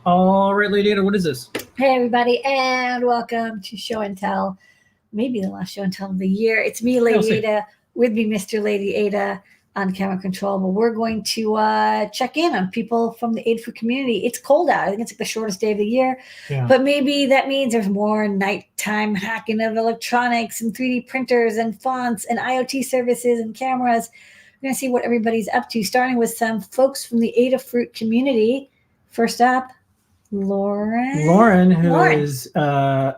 All right, Lady Ada, what is this? Hey, everybody, and welcome to Show and Tell. Maybe the last Show and Tell of the year. It's me, Lady Ada, with me, Mr. Lady Ada on camera control. But we're going to check in on people from the Adafruit community. It's cold out. I think it's like the shortest day of the year. Yeah. But maybe that means there's more nighttime hacking of electronics and 3D printers and fonts and IoT services and cameras. We're going to see what everybody's up to, starting with some folks from the Adafruit community. First up, Lauren, who is well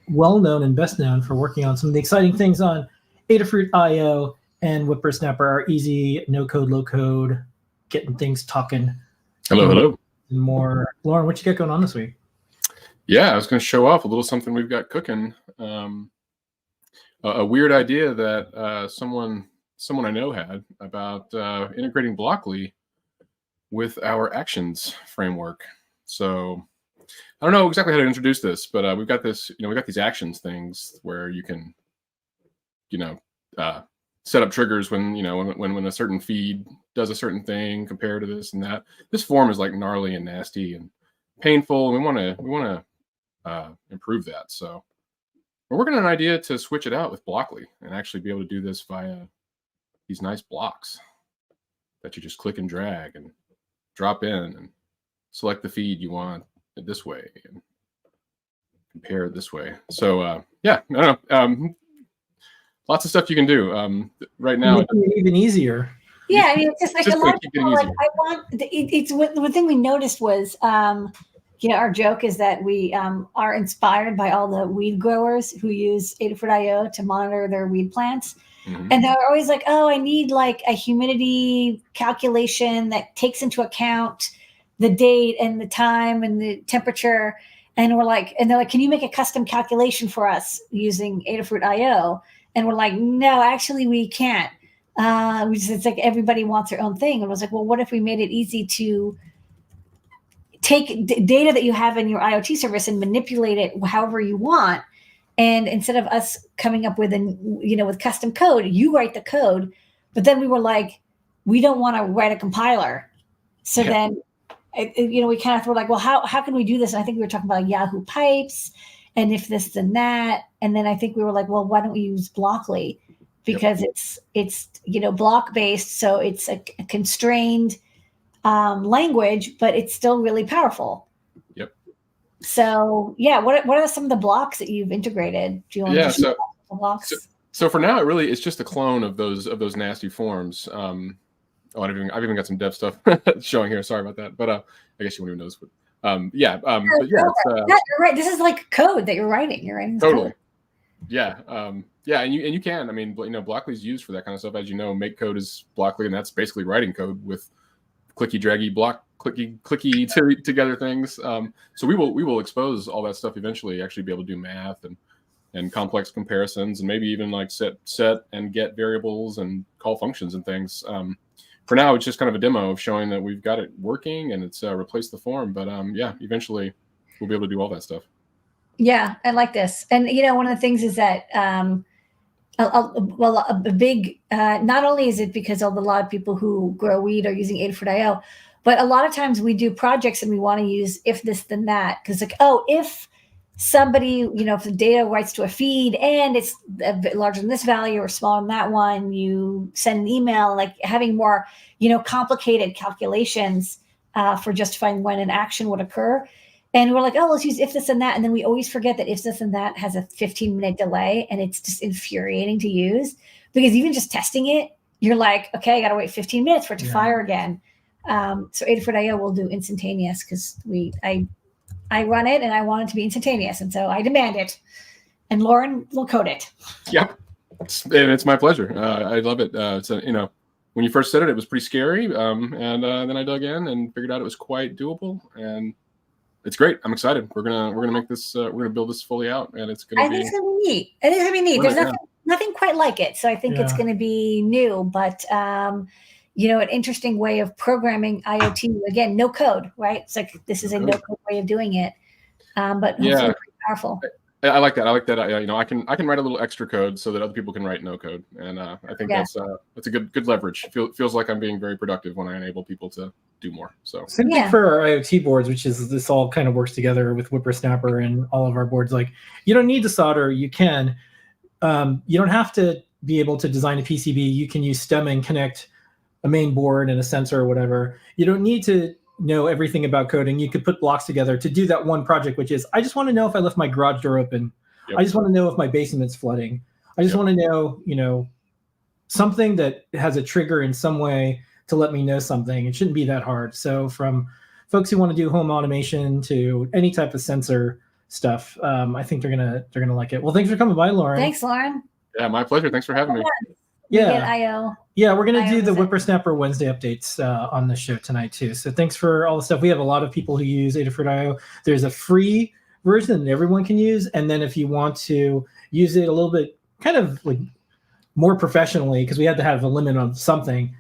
known and best known for working on some of the exciting things on Adafruit IO and Whippersnapper, our easy no-code, low-code, getting things talking. Hello. And more. Lauren, what you got going on this week? Yeah, I was going to show off a little something we've got cooking. A weird idea that someone I know had about integrating Blockly with our actions framework. So I don't know exactly how to introduce this, but we've got this, we've got these actions things where you can, set up triggers when, when a certain feed does a certain thing compared to this and that. This form is like gnarly and nasty and painful. And we want to improve that. So we're working on an idea to switch it out with Blockly and actually be able to do this via these nice blocks that you just click and drag and drop in and select the feed you want it this way and compare it this way. So yeah, I don't know. Lots of stuff you can do right now. Even easier. Yeah, I mean, it's just like a lot of people like, I want. It's one thing we noticed was, our joke is that we are inspired by all the weed growers who use Adafruit IO to monitor their weed plants. Mm-hmm. And they're always like, oh, I need like a humidity calculation that takes into account the date and the time and the temperature. And they're like, can you make a custom calculation for us using Adafruit IO? And we're like, no, actually we can't. It's like everybody wants their own thing. And I was like, well, what if we made it easy to take data that you have in your IoT service and manipulate it however you want? And instead of us coming up with with custom code, you write the code. But then we were like, we don't want to write a compiler. So then, we kind of were like, well, how can we do this? And I think we were talking about Yahoo pipes and if this and that. And then I think we were like, well, why don't we use Blockly? Because it's block based. So it's a constrained language, but it's still really powerful. So yeah, what are some of the blocks that you've integrated? Do you want to show the blocks? So for now, it's just a clone of those nasty forms. I've even got some dev stuff showing here. Sorry about that, but I guess you won't even notice. But you're right. This is like code that you're writing. You're writing totally. Code. Yeah, and you can. I mean, Blockly is used for that kind of stuff. As you know, make code is Blockly, and that's basically writing code with clicky draggy clicky together things. So we will expose all that stuff eventually. Actually, be able to do math and complex comparisons, and maybe even like set and get variables and call functions and things. For now, it's just kind of a demo of showing that we've got it working and it's replaced the form. But yeah, eventually we'll be able to do all that stuff. Yeah, I like this. And one of the things is that a big, not only is it because of a lot of people who grow weed are using Adafruit IO, but a lot of times we do projects and we want to use if this then that, because like, if somebody, if the data writes to a feed and it's a bit larger than this value or smaller than that one, you send an email, like having more, complicated calculations for justifying when an action would occur. And we're like, oh, let's use if this and that. And then we always forget that if this and that has a 15-minute delay, and it's just infuriating to use because even just testing it, you're like, okay, I got to wait 15 minutes for it to fire again. So Adafruit IO will do instantaneous because I run it and I want it to be instantaneous. And so I demand it. And Lauren will code it. Yep. It's my pleasure. I love it. When you first said it, it was pretty scary. And then I dug in and figured out it was quite doable. And it's great. I'm excited. We're gonna make this. We're gonna build this fully out, and it's gonna. I think it's gonna be neat. I think it's gonna be neat. There's nothing quite like it, so I think it's gonna be new. But an interesting way of programming IoT. Again, no code, right? It's like this is a no code way of doing it, but hopefully pretty powerful. I like that. I like that. I can write a little extra code so that other people can write no code, and I think that's a good leverage. Feels like I'm being very productive when I enable people to do more. So same thing for our IoT boards, which is this all kind of works together with Whippersnapper and all of our boards. Like, you don't need to solder. You can. You don't have to be able to design a PCB. You can use STEM and connect a main board and a sensor or whatever. You don't need to know everything about coding. You could put blocks together to do that one project, which is, I just want to know if I left my garage door open. Yep. I just want to know if my basement's flooding. I just want to know, something that has a trigger in some way to let me know something. It shouldn't be that hard. So from folks who want to do home automation to any type of sensor stuff, I think they're gonna like it. Well, thanks for coming by, Lauren. Thanks, Lauren. Yeah, my pleasure. Thanks for having me. Yeah. Yeah, we're going to do the Whippersnapper Wednesday updates on the show tonight, too. So thanks for all the stuff. We have a lot of people who use Adafruit.io. There's a free version that everyone can use. And then if you want to use it a little bit kind of like more professionally, because we had to have a limit on something,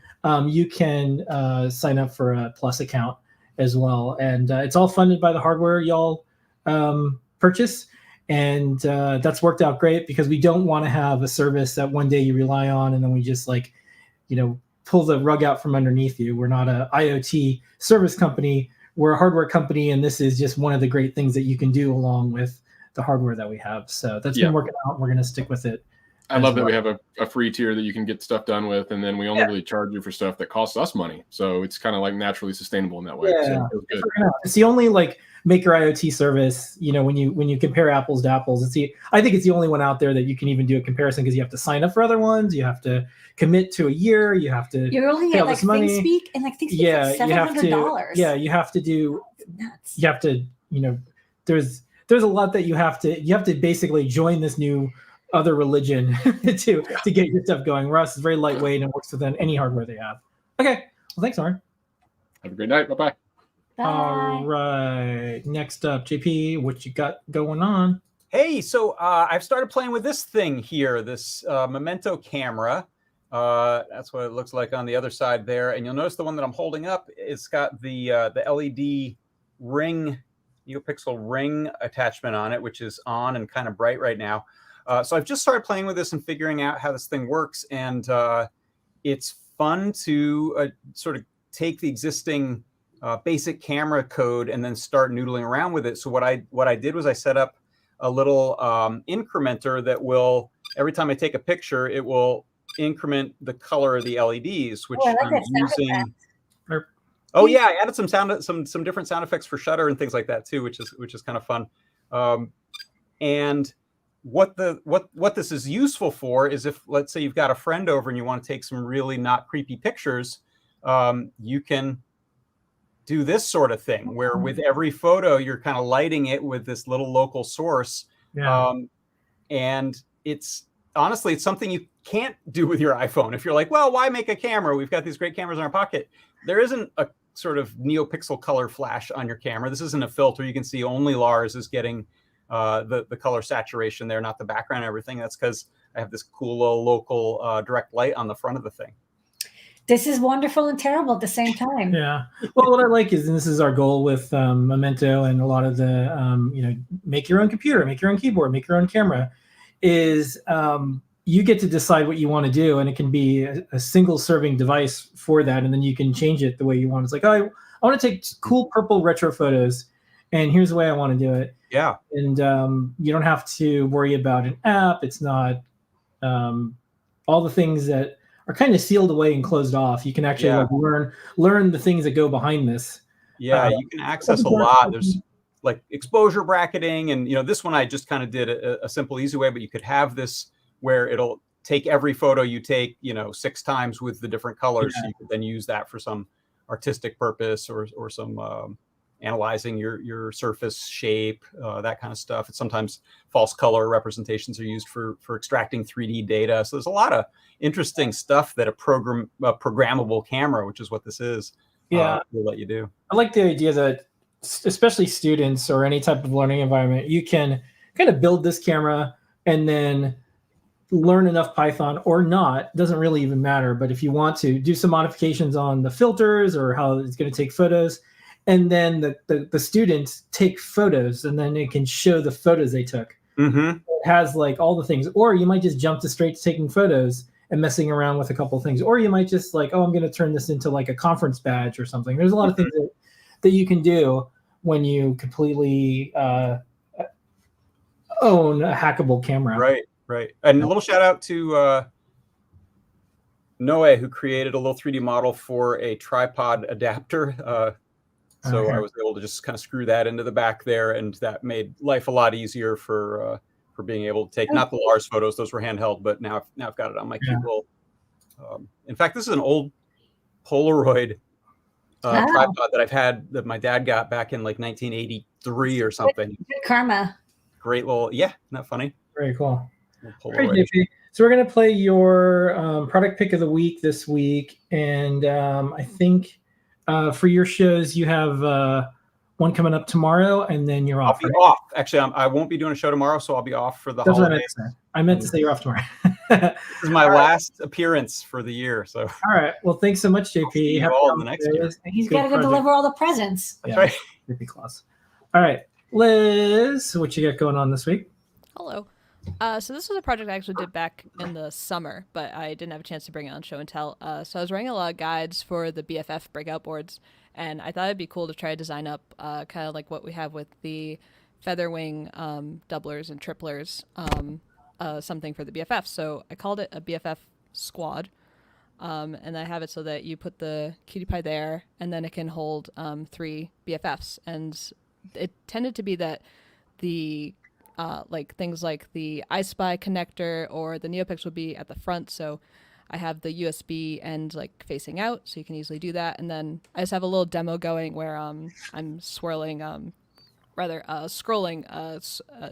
you can sign up for a Plus account as well. And it's all funded by the hardware y'all purchase. And that's worked out great because we don't want to have a service that one day you rely on and then we just pull the rug out from underneath you. We're not an IoT service company. We're a hardware company, and this is just one of the great things that you can do along with the hardware that we have. So that's been working out. We're going to stick with it. I love that we have a free tier that you can get stuff done with, and then we only really charge you for stuff that costs us money. So it's kind of like naturally sustainable in that way. Yeah. So it's the only maker IoT service, when you compare apples to apples. I think it's the only one out there that you can even do a comparison because you have to sign up for other ones. You have to commit to a year. You have to. You're only at ThinkSpeak, and ThinkSpeak is $700. You have to do. Nuts. You have to. There's a lot that you have to basically join this new other religion to get your stuff going. Rust is very lightweight and works with any hardware they have. Okay. Well, thanks, Lauren. Have a great night. Bye-bye. Bye. All right. Next up, JP, what you got going on? Hey, so I've started playing with this thing here, this Memento camera. That's what it looks like on the other side there. And you'll notice the one that I'm holding up, it's got the LED ring, NeoPixel ring attachment on it, which is on and kind of bright right now. So I've just started playing with this and figuring out how this thing works. And it's fun to sort of take the existing basic camera code and then start noodling around with it. So what I did was I set up a little incrementer that will, every time I take a picture, it will increment the color of the LEDs, which I'm using. Oh yeah, I added some different sound effects for shutter and things like that too, which is kind of fun. And what this is useful for is if, let's say, you've got a friend over and you want to take some really not creepy pictures, you can do this sort of thing where with every photo you're kind of lighting it with this little local source. And it's honestly, it's something you can't do with your iPhone. If you're like, well, why make a camera? We've got these great cameras in our pocket. There isn't a sort of NeoPixel color flash on your camera. This isn't a filter. You can see only Lars is getting the color saturation there, not the background and everything. That's because I have this cool little local direct light on the front of the thing. This is wonderful and terrible at the same time. Yeah. Well, what I like is, and this is our goal with Memento and a lot of the, make your own computer, make your own keyboard, make your own camera, is you get to decide what you want to do. And it can be a single serving device for that. And then you can change it the way you want. It's like, oh, I want to take cool purple retro photos. And here's the way I want to do it. Yeah. And you don't have to worry about an app. It's not all the things that are kind of sealed away and closed off. You can actually learn the things that go behind this. Yeah, you can access a lot. There's like exposure bracketing, and this one I just kind of did a simple, easy way. But you could have this where it'll take every photo you take, 6 times with the different colors. So you could then use that for some artistic purpose or some analyzing your surface shape, that kind of stuff. It's sometimes false color representations are used for extracting 3D data. So there's a lot of interesting stuff that a programmable camera, which is what this is, will let you do. I like the idea that, especially students or any type of learning environment, you can kind of build this camera and then learn enough Python or not, doesn't really even matter. But if you want to do some modifications on the filters or how it's going to take photos, and then the students take photos and then it can show the photos they took. Mm-hmm. It has like all the things, or you might just jump to straight to taking photos and messing around with a couple of things, or you might just like, oh, I'm going to turn this into like a conference badge or something. There's a lot of things that you can do when you completely own a hackable camera. Right. And a little shout out to Noe, who created a little 3D model for a tripod adapter. So I was able to just kind of screw that into the back there, and that made life a lot easier for being able to take not the Lars photos; those were handheld, but now I've got it on my cute little. In fact, this is an old Polaroid tripod that I've had that my dad got back in like 1983 or something. Good karma. Great little, yeah, not funny. Very cool. Polaroid. So we're going to play your product pick of the week this week. And I think for your shows, you have one coming up tomorrow, and then you're off. I'll be off. Actually, I won't be doing a show tomorrow, so I'll be off for the holidays. I meant to say you're off tomorrow. This is my last appearance for the year. So all right. Well, thanks so much, JP. See you all in the next year. He's got to go deliver all the presents. That's right. JP Claus. All right, Liz, what you got going on this week? Hello. So this was a project I actually did back in the summer, but I didn't have a chance to bring it on show and tell. So I was writing a lot of guides for the BFF breakout boards, and I thought it'd be cool to try to design up kind of like what we have with the Featherwing doublers and triplers, something for the BFF. So I called it a BFF squad, and I have it so that you put the cutie pie there, and then it can hold 3 BFFs. And it tended to be that the like things like the iSpy connector or the Neopix would be at the front, so I have the USB end like facing out, so you can easily do that. And then I just have a little demo going where I'm scrolling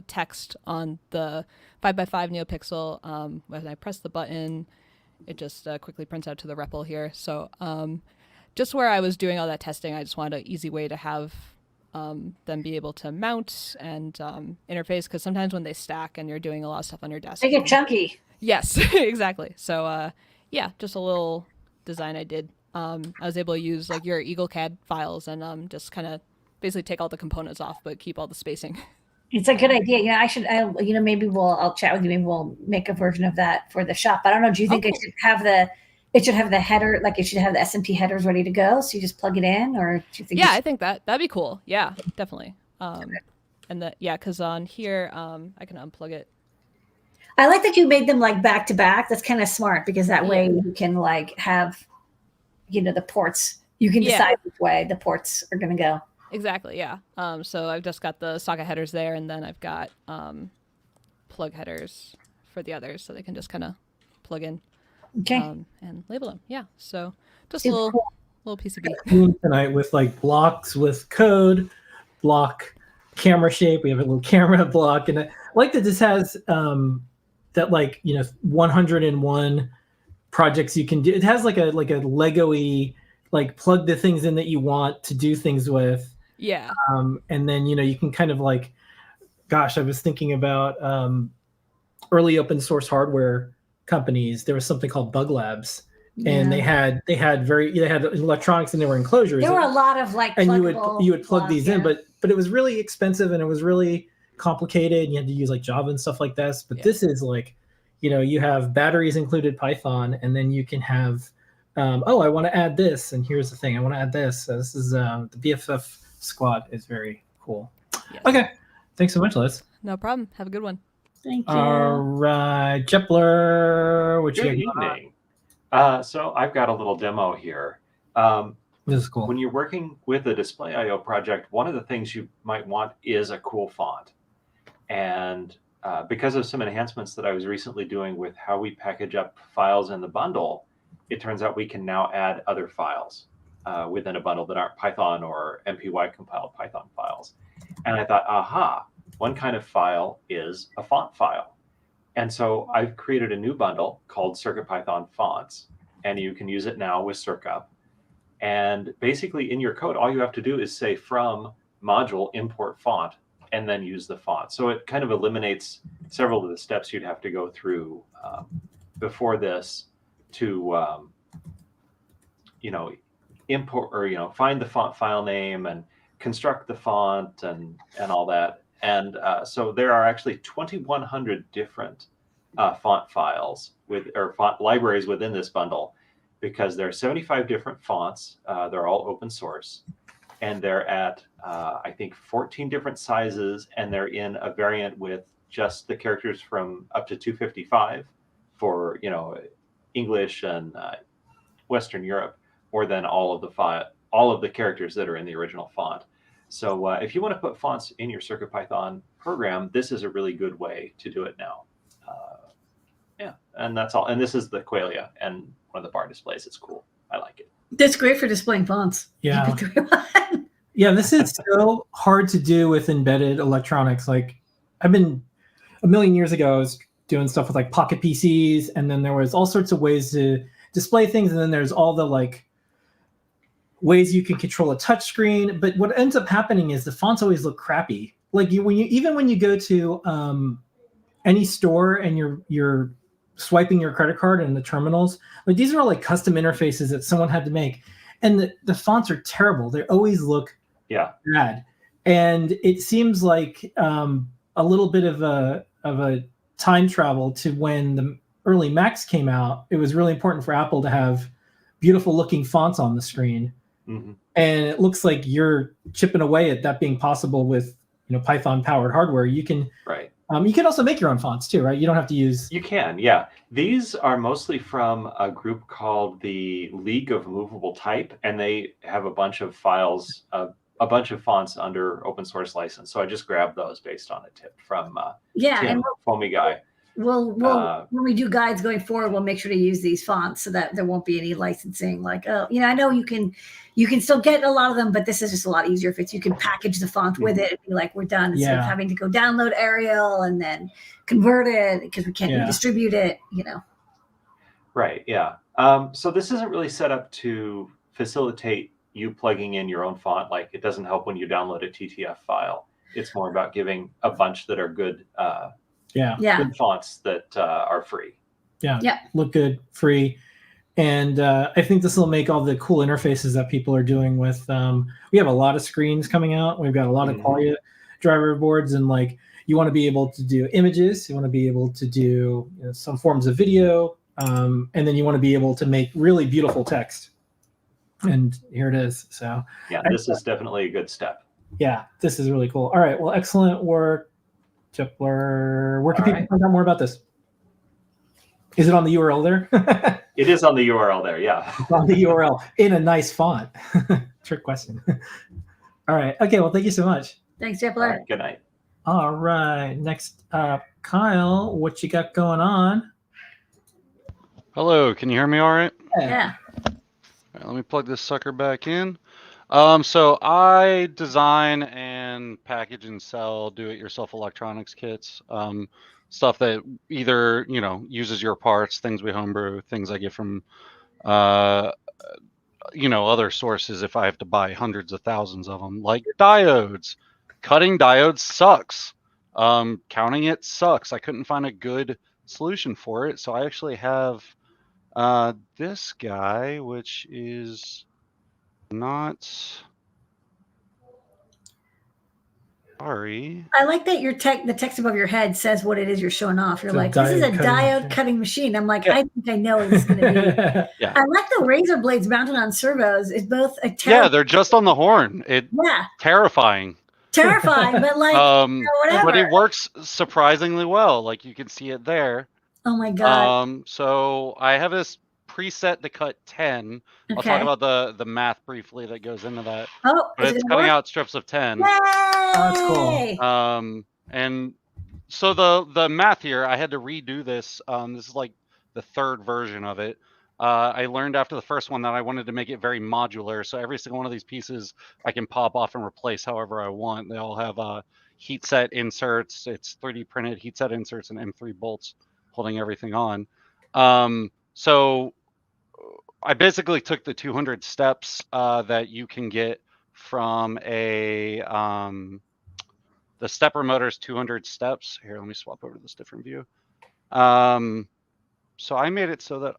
text on the 5x5 NeoPixel. When I press the button, it just quickly prints out to the REPL here. So just where I was doing all that testing, I just wanted an easy way to have them be able to mount and interface, because sometimes when they stack and you're doing a lot of stuff on your desk, they get chunky. Yes, exactly. So yeah, just a little design I did. I was able to use like your EagleCAD files and just kind of basically take all the components off but keep all the spacing. It's a good idea. Maybe I'll chat with you. Maybe we'll make a version of that for the shop. I don't know. Do you think it should have the header, like it should have the SMP headers ready to go, so you just plug it in, or do you think? Yeah, I think that'd be cool. Yeah, definitely. Because on here, I can unplug it. I like that you made them like back to back. That's kind of smart, because that way you can like have, the ports. You can decide which way the ports are going to go. Exactly. Yeah. So I've just got the socket headers there, and then I've got plug headers for the others, so they can just kind of plug in. Okay. And label them. Yeah. So just a little PCB tonight with like blocks with code, block camera shape. We have a little camera block, and I like that this has that 101 projects you can do. It has like a Lego-y, like plug the things in that you want to do things with. Yeah. And then you can kind of like, gosh, I was thinking about early open source hardware companies. There was something called Bug Labs, and they had electronics, and there were enclosures. There were a lot of like, and you would plug these in, but it was really expensive, and it was really complicated. And you had to use like Java and stuff like this. But this is like, you have batteries included Python, and then you can have, I want to add this, and here's the thing, I want to add this. So this is the BFF squad is very cool. Yes. Okay, thanks so much, Liz. No problem. Have a good one. Thank you. All right, Jepler, Good evening. So I've got a little demo here. This is cool. When you're working with a Display I/O project, one of the things you might want is a cool font. And because of some enhancements that I was recently doing with how we package up files in the bundle, it turns out we can now add other files within a bundle that aren't Python or MPY compiled Python files. And I thought, aha, one kind of file is a font file. And so I've created a new bundle called CircuitPython Fonts, and you can use it now with CircUp. And basically in your code, all you have to do is say from module import font, and then use the font. So it kind of eliminates several of the steps you'd have to go through before this to, import or, find the font file name and construct the font and all that. And so there are actually 2,100 different font files or font libraries within this bundle, because there are 75 different fonts. They're all open source, and they're at I think 14 different sizes, and they're in a variant with just the characters from up to 255 for English and Western Europe, or then all of the characters that are in the original font. So if you want to put fonts in your CircuitPython program, this is a really good way to do it now. Yeah, and that's all. And this is the Qualia and one of the bar displays. It's cool. I like it. That's great for displaying fonts. Yeah. Yeah, this is so hard to do with embedded electronics. Like, I've been a million years ago, I was doing stuff with like Pocket PCs, and then there was all sorts of ways to display things, and then there's all the like ways you can control a touch screen. But what ends up happening is the fonts always look crappy. Like even when you go to any store and you're swiping your credit card in the terminals, like these are all like custom interfaces that someone had to make, and the fonts are terrible. They always look bad, and it seems like a little bit of a time travel to when the early Macs came out. It was really important for Apple to have beautiful looking fonts on the screen. Mm-hmm. And it looks like you're chipping away at that being possible with Python powered hardware. You can you can also make your own fonts too, right? You don't have to use. You can, yeah. These are mostly from a group called the League of Movable Type, and they have a bunch of files, a bunch of fonts under open source license. So I just grabbed those based on a tip from Tim, and Foamy Guy. We'll when we do guides going forward, we'll make sure to use these fonts so that there won't be any licensing. Like, I know you can still get a lot of them, but this is just a lot easier if you can package the font with it and be like, we're done, instead of having to go download Arial and then convert it because we can't redistribute it. Right. Yeah. So this isn't really set up to facilitate you plugging in your own font. Like, it doesn't help when you download a TTF file. It's more about giving a bunch that are good. Good fonts that are free. Look good, free. And I think this will make all the cool interfaces that people are doing with we have a lot of screens coming out. We've got a lot of Qualia driver boards, and like you want to be able to do images, you want to be able to do some forms of video, and then you want to be able to make really beautiful text. And here it is. So this is definitely a good step. Yeah, this is really cool. All right, well, excellent work, Jepler. Where can people find out more about this? Is it on the URL there? It is on the URL there, yeah. It's on the URL in a nice font. Trick question. All right. Okay, well, thank you so much. Thanks, Jepler. Good night. All right. Next up, Kyle, what you got going on? Hello, can you hear me all right? Yeah. All right, let me plug this sucker back in. So I design and package and sell do-it-yourself electronics kits. Stuff that either, uses your parts, things we homebrew, things I get from, other sources if I have to buy hundreds of thousands of them, like diodes. Cutting diodes sucks. Counting it sucks. I couldn't find a good solution for it. So I actually have this guy, which is not... Sorry. I like that the text above your head says what it is you're showing off. You're like, this is a diode cutting machine. I'm like, I think I know what it's going to be. I like the razor blades mounted on servos. It's both a they're just on the horn. Terrifying. Terrifying, but like whatever. But it works surprisingly well. Like you can see it there. Oh my god. So I have this preset to cut 10. I'll talk about the math briefly that goes into that. Oh, but it's cutting out strips of 10. Yay! Oh, that's cool. And so the math here, I had to redo this. This is like the third version of it. I learned after the first one that I wanted to make it very modular. So every single one of these pieces I can pop off and replace however I want. They all have heat set inserts. It's 3D printed heat set inserts and M3 bolts holding everything on. So I basically took the 200 steps that you can get from the stepper motor's 200 steps. Here, let me swap over to this different view. So I made it so that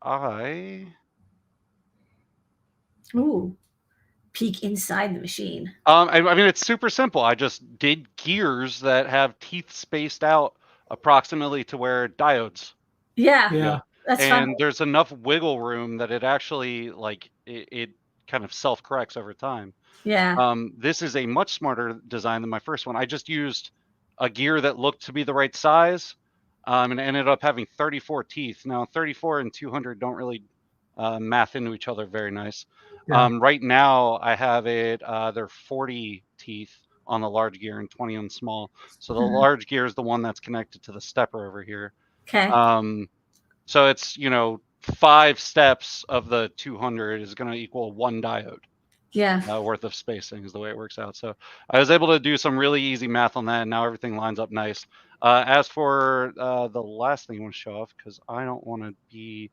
peek inside the machine? I mean, it's super simple. I just did gears that have teeth spaced out approximately to where diodes. Yeah, Yeah. that's And fun. there's enough wiggle room that it actually like it kind of self-corrects over time. Yeah, This is a much smarter design than my first one. I just used a gear that looked to be the right size, and ended up having 34 teeth. Now 34 and 200 don't really math into each other very nice. Yeah. Right now I have it, they're 40 teeth on the large gear and 20 on small. So the large gear is the one that's connected to the stepper over here. okay. So it's, 5 steps of the 200 is going to equal 1 diode Yeah. worth of spacing is the way it works out. So I was able to do some really easy math on that, and now everything lines up nice. As for the last thing I want to show off, because I don't want to be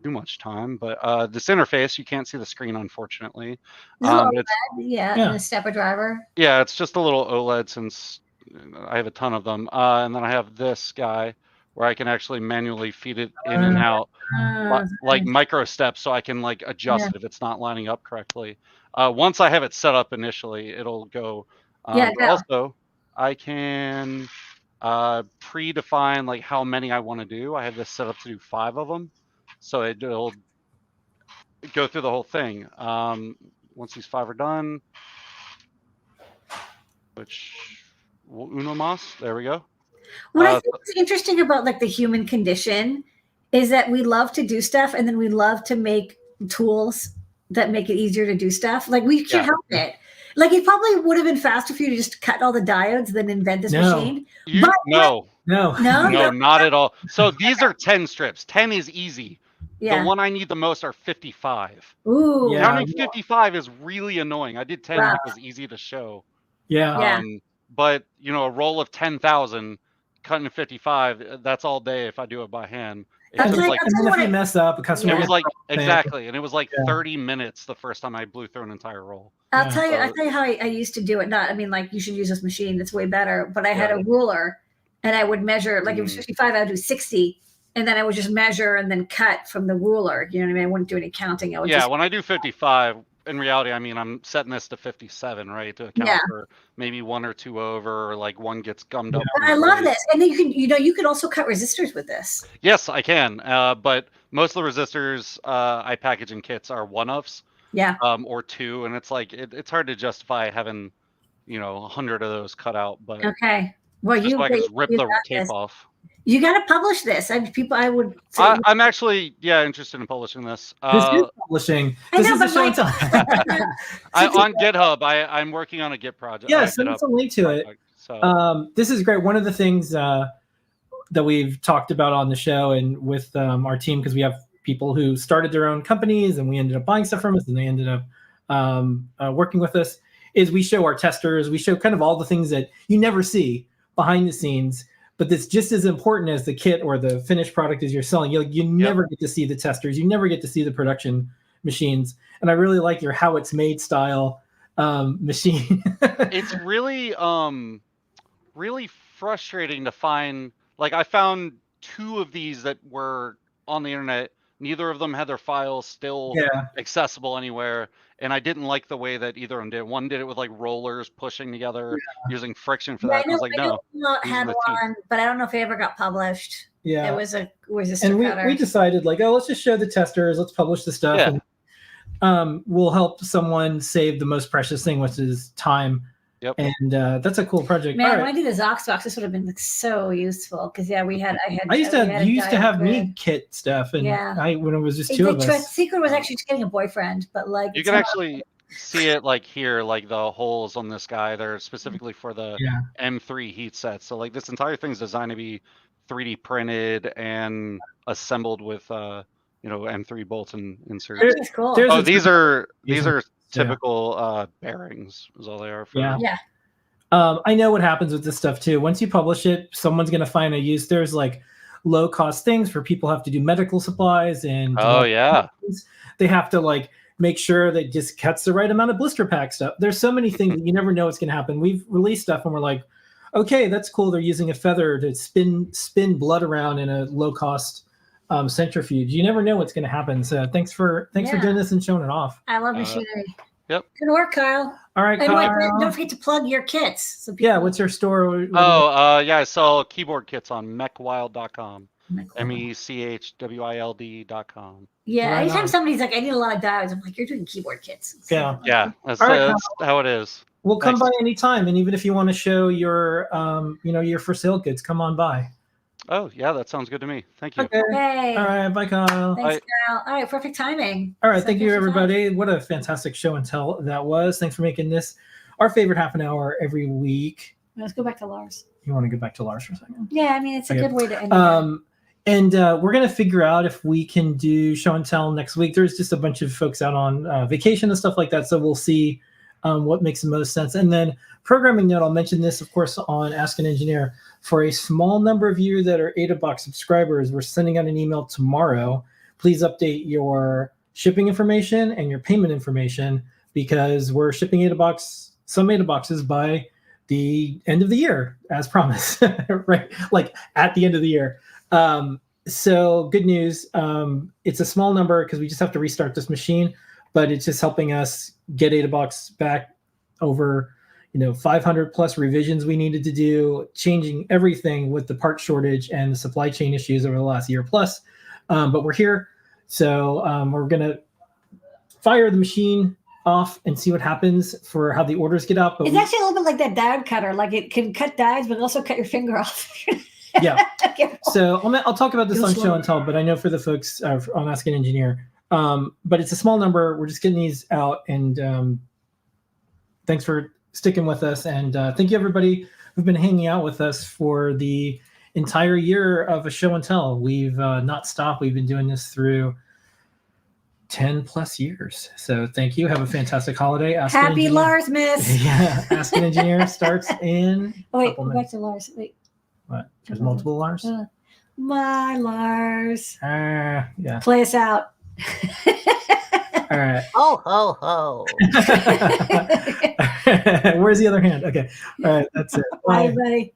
too much time, but this interface, you can't see the screen, unfortunately. This is It's, yeah, Yeah. and a stepper driver. yeah, it's just a little OLED since I have a ton of them. And then I have this guy where I can actually manually feed it in and out, like micro steps, so I can like adjust it if it's not lining up correctly. Once I have it set up initially, it'll go. But also, I can predefine like how many I want to do. I have this set up to do 5 of them, so it'll go through the whole thing. Once these 5 are done, which uno mas, there we go. What I think is interesting about like the human condition is that we love to do stuff, and then we love to make tools that make it easier to do stuff. Like we can't help it. Like it probably would have been faster for you to just cut all the diodes than invent this machine. No, no, not at all. So these are 10 strips. 10 is easy. Yeah. The one I need the most are 55. Ooh. Yeah. Counting 55 is really annoying. I did 10 because it was easy to show. Yeah. But a roll of 10,000 cutting to 55, that's all day if I do it by hand. And then if you mess up, a customer. It was like exactly, and it was like 30 minutes the first time I blew through an entire roll. I'll tell you how I used to do it. Not, I mean, like you should use this machine. It's way better. But I had a ruler, and I would measure. Like it was 55, I would do 60, and then I would just measure and then cut from the ruler. You know what I mean? I wouldn't do any counting. I would when I do 55, in reality, I mean, I'm setting this to 57, right, to account for maybe 1 or 2 over, or like one gets gummed up. But I love this, and then you can also cut resistors with this. Yes, I can. But most of the resistors I package in kits are 1-offs. Yeah. Or 2, and it's like it's hard to justify having 100 of those cut out. But okay, well, just so I can just rip the tape off. You got to publish this. I would say I'm actually interested in publishing this. This is publishing. This is a show and tell. On GitHub, I'm working on a Git project. Yeah, send us a link to it. So. This is great. One of the things that we've talked about on the show and with our team, because we have people who started their own companies and we ended up buying stuff from us and they ended up working with us, is we show our testers. We show kind of all the things that you never see behind the scenes. But that's just as important as the kit or the finished product as you're selling. You never get to see the testers. You never get to see the production machines. And I really like your how it's made style machine. It's really, really frustrating to find. Like I found 2 of these that were on the internet. Neither of them had their files still accessible anywhere. And I didn't like the way that either of them did. One did it with like rollers pushing together using friction for that. I was like, no. I had one, but I don't know if it ever got published. Yeah. It was a and we decided like, let's just show the testers. Let's publish the stuff. Yeah. And, we'll help someone save the most precious thing, which is time. Yep. And that's a cool project. Man, when I did the Zox box, this would have been like, so useful because you used to have me kit stuff, and when it was just 2 of us. Secret was actually just getting a boyfriend, but like you can actually see it like here, like the holes on this guy. They're specifically for the M3 heat set. So like this entire thing's designed to be 3D printed and assembled with M3 bolts and inserts. That's cool. These are typical bearings is all they are for. I know what happens with this stuff too. Once you publish it, someone's going to find a use. There's like low cost things for people who have to do medical supplies and they have to like make sure that it just cuts the right amount of blister pack stuff. There's so many things that you never know what's going to happen. We've released stuff and we're like, okay, that's cool. They're using a feather to spin blood around in a low cost centrifuge. You never know what's going to happen. So thanks for doing this and showing it off. I love machinery. Yep. Good work, Kyle. All right, And Kyle. wait, don't forget to plug your kits. So Yeah, what's your store? Yeah, I sell keyboard kits on mechwild.com. MECHWILD.com. Yeah, Right anytime on. somebody's like, I need a lot of diodes, I'm like, you're doing keyboard kits. So, Yeah. Yeah, that's, All right, that's how it is. We'll come Thanks. by anytime, and even if you want to show your, your for sale goods, come on by. Oh, yeah, that sounds good to me. Thank you. Okay. Hey. All right. Bye, Kyle. Thanks, Bye. Kyle. All right, perfect timing. All right. So Thank you, here's your time. everybody. What a fantastic show and tell that was. Thanks for making this our favorite half an hour every week. Let's go back to Lars. You want to go back to Lars for a second? Yeah, I mean, it's a Okay. good way to end And we're going to figure out if we can do show and tell next week. There's just a bunch of folks out on vacation and stuff like that. So we'll see what makes the most sense. And then programming note, I'll mention this, of course, on Ask an Engineer. For a small number of you that are AdaBox subscribers, we're sending out an email tomorrow. Please update your shipping information and your payment information because we're shipping some AdaBoxes by the end of the year, as promised, right? Like at the end of the year. So good news. It's a small number because we just have to restart this machine, but it's just helping us get AdaBox back over 500 plus revisions we needed to do, changing everything with the part shortage and the supply chain issues over the last year plus. But we're here. So we're going to fire the machine off and see what happens for how the orders get out. But It's actually a little bit like that diode cutter. Like it can cut diodes, but also cut your finger off. Yeah. So I'll talk about this Go on slow. show and tell, but I know for the folks on Ask an Engineer, but it's a small number. We're just getting these out, and thanks for sticking with us. And thank you, everybody who've been hanging out with us for the entire year of a show and tell. We've not stopped. We've been doing this through 10 plus years. So thank you. Have a fantastic holiday. Ask an Happy Engineer. Lars, miss. Yeah. Ask an Engineer starts in Oh, wait, couple go back minutes. to Lars. Wait. What? There's multiple Lars? My Lars. Yeah. Play us out. All right. Ho, ho, ho. Where's the other hand? Okay. All right. That's it. Bye, Bye. everybody.